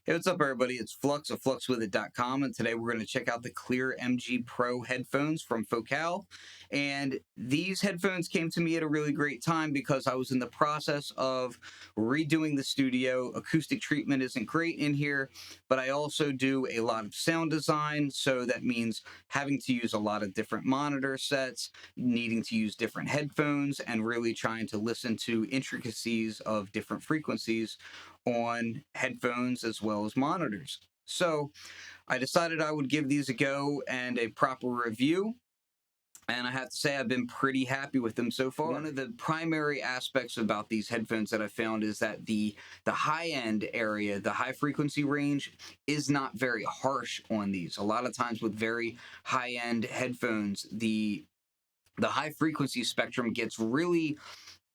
Hey, what's up, everybody? It's Flux of fluxwithit.com, and today we're going to check out the Clear MG Pro headphones from Focal. And these headphones came to me at a really great time because I was in the process of redoing the studio. Acoustic treatment isn't great in here, but I also do a lot of sound design, so that means having to use a lot of different monitor sets, needing to use different headphones, and really trying to listen to intricacies of different frequencies on headphones as well as monitors. So I decided I would give these a go and a proper review. And I have to say, I've been pretty happy with them so far. One of the primary aspects about these headphones that I found is that the high-end area, the high-frequency range, is not very harsh on these. A lot of times with very high-end headphones, the high-frequency spectrum gets really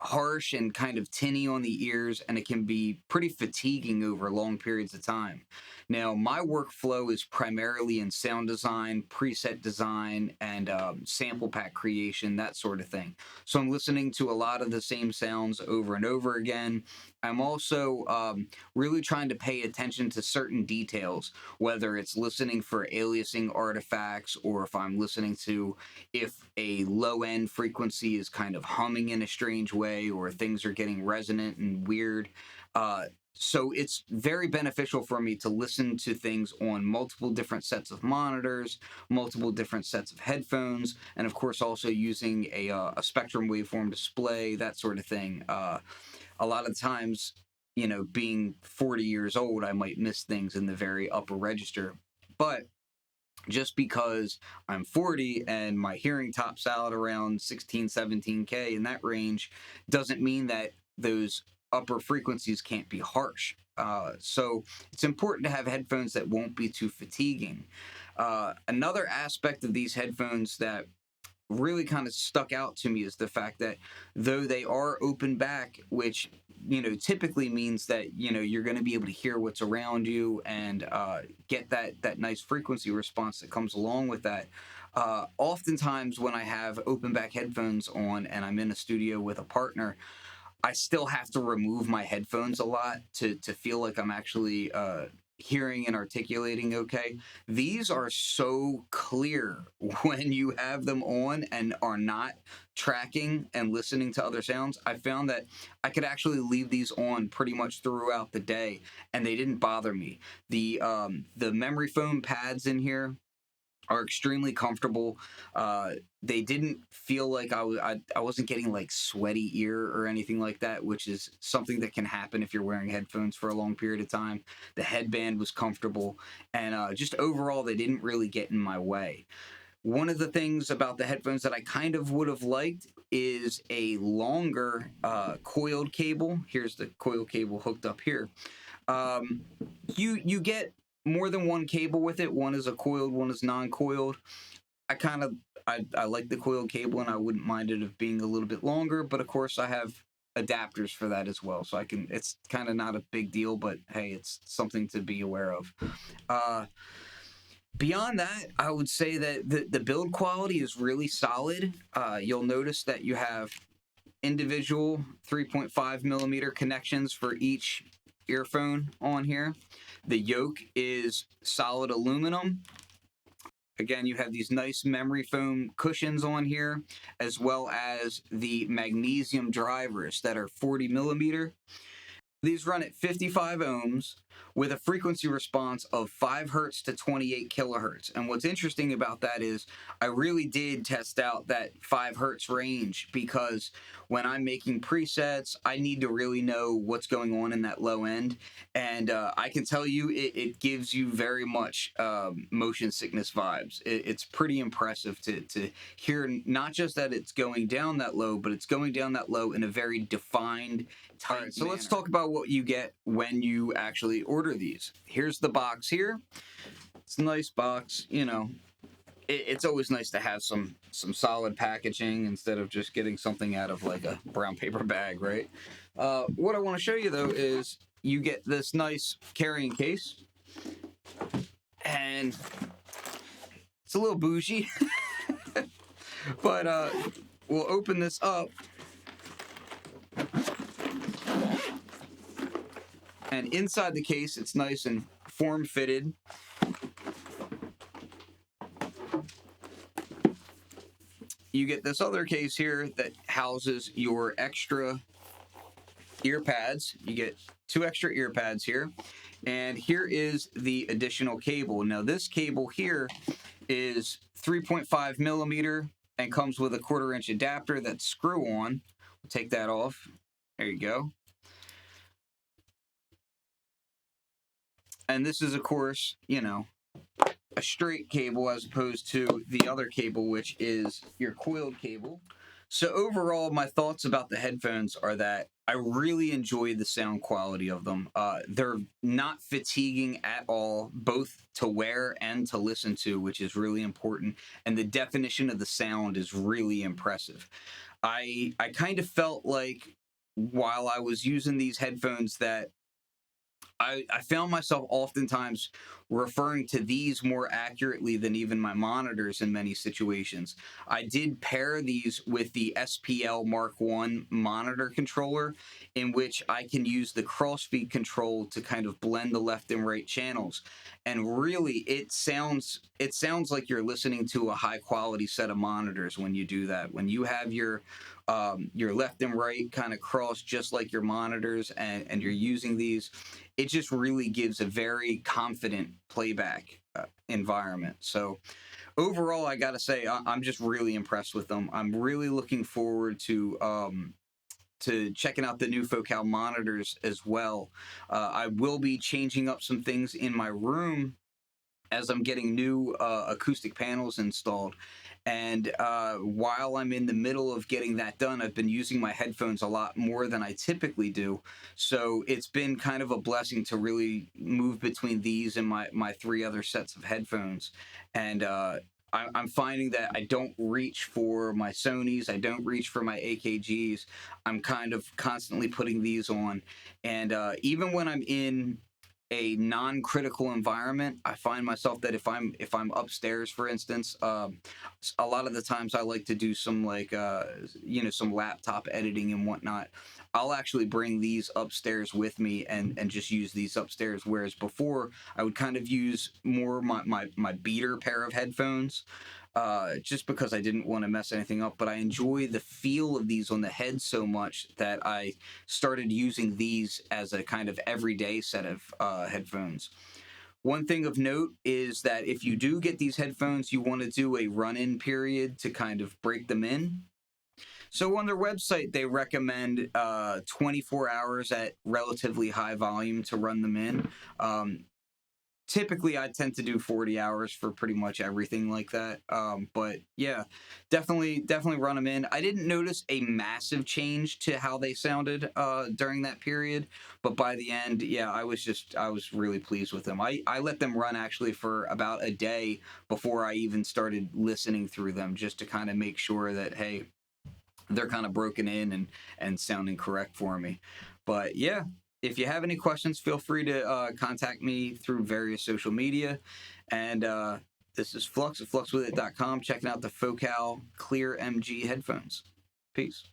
harsh and kind of tinny on the ears, and it can be pretty fatiguing over long periods of time. Now, my workflow is primarily in sound design, preset design, and sample pack creation, that sort of thing. So I'm listening to a lot of the same sounds over and over again. I'm also really trying to pay attention to certain details, whether it's listening for aliasing artifacts, or if I'm listening to if a low end frequency is kind of humming in a strange way, or things are getting resonant and weird. So it's very beneficial for me to listen to things on multiple different sets of monitors, multiple different sets of headphones, and of course also using a spectrum waveform display, that sort of thing. A lot of times, being 40 years old, I might miss things in the very upper register. But just because I'm 40 and my hearing tops out around 16, 17K in that range doesn't mean that those upper frequencies can't be harsh. So it's important to have headphones that won't be too fatiguing. Another aspect of these headphones that really kind of stuck out to me is the fact that though they are open back, which typically means that you're going to be able to hear what's around you and get that nice frequency response that comes along with that. Oftentimes when I have open back headphones on and I'm in a studio with a partner, I still have to remove my headphones a lot to feel like I'm actually hearing and articulating okay. These are so clear when you have them on and are not tracking and listening to other sounds. I found that I could actually leave these on pretty much throughout the day and they didn't bother me. The memory foam pads in here are extremely comfortable. They didn't feel like I wasn't getting like sweaty ear or anything like that, which is something that can happen if you're wearing headphones for a long period of time. The headband was comfortable, and just overall, they didn't really get in my way. One of the things about the headphones that I kind of would have liked is a longer coiled cable. Here's the coil cable hooked up here. You get more than one cable with it. One is a coiled, one is non-coiled. I like the coiled cable, and I wouldn't mind it of being a little bit longer, but of course I have adapters for that as well, so it's kind of not a big deal, but hey, it's something to be aware of. Beyond that, I would say that the build quality is really solid. You'll notice that you have individual 3.5 millimeter connections for each earphone on here. The yoke is solid aluminum. Again, you have these nice memory foam cushions on here, as well as the magnesium drivers that are 40 millimeter. These run at 55 ohms with a frequency response of 5 hertz to 28 kilohertz. And what's interesting about that is I really did test out that 5 hertz range, because when I'm making presets, I need to really know what's going on in that low end. And I can tell you it gives you very much motion sickness vibes. It's pretty impressive to hear not just that it's going down that low, but it's going down that low in a very defined, tight manner. So let's talk about what you get when you actually order these. Here's the box here. It's a nice box. It's always nice to have some solid packaging instead of just getting something out of like a brown paper bag, right? What I want to show you though is you get this nice carrying case, and it's a little bougie, but we'll open this up. And inside the case, it's nice and form-fitted. You get this other case here that houses your extra ear pads. You get 2 extra ear pads here. And here is the additional cable. Now this cable here is 3.5 millimeter and comes with a 1/4 inch adapter that's screw on. We'll take that off. There you go. And this is, of course, you know, a straight cable as opposed to the other cable, which is your coiled cable. So overall, my thoughts about the headphones are that I really enjoy the sound quality of them. They're not fatiguing at all, both to wear and to listen to, which is really important. And the definition of the sound is really impressive. I kind of felt like while I was using these headphones that I found myself oftentimes referring to these more accurately than even my monitors in many situations. I did pair these with the SPL Mark I monitor controller, in which I can use the crossfeed control to kind of blend the left and right channels. And really, it sounds like you're listening to a high quality set of monitors when you do that. When you have your left and right kind of crossed just like your monitors, and you're using these, it just really gives a very confident playback environment. So overall, I gotta say, I'm just really impressed with them. I'm really looking forward to checking out the new Focal monitors as well. I will be changing up some things in my room as I'm getting new acoustic panels installed. And while I'm in the middle of getting that done, I've been using my headphones a lot more than I typically do. So it's been kind of a blessing to really move between these and my 3 other sets of headphones. And I'm finding that I don't reach for my Sonys, I don't reach for my AKGs. I'm kind of constantly putting these on. And even when I'm in a non-critical environment, I find myself that if I'm upstairs, for instance, a lot of the times I like to do some like some laptop editing and whatnot. I'll actually bring these upstairs with me and just use these upstairs, whereas before I would kind of use more my beater pair of headphones, just because I didn't want to mess anything up. But I enjoy the feel of these on the head so much that I started using these as a kind of everyday set of headphones. One thing of note is that if you do get these headphones, you want to do a run-in period to kind of break them in. So on their website, they recommend 24 hours at relatively high volume to run them in. Typically, I tend to do 40 hours for pretty much everything like that. But yeah, definitely run them in. I didn't notice a massive change to how they sounded during that period, but by the end, yeah, I was really pleased with them. I let them run actually for about a day before I even started listening through them, just to kind of make sure that, hey, they're kind of broken in and sounding correct for me. But yeah, if you have any questions, feel free to contact me through various social media. And this is Flux at fluxwithit.com, checking out the Focal Clear MG headphones. Peace.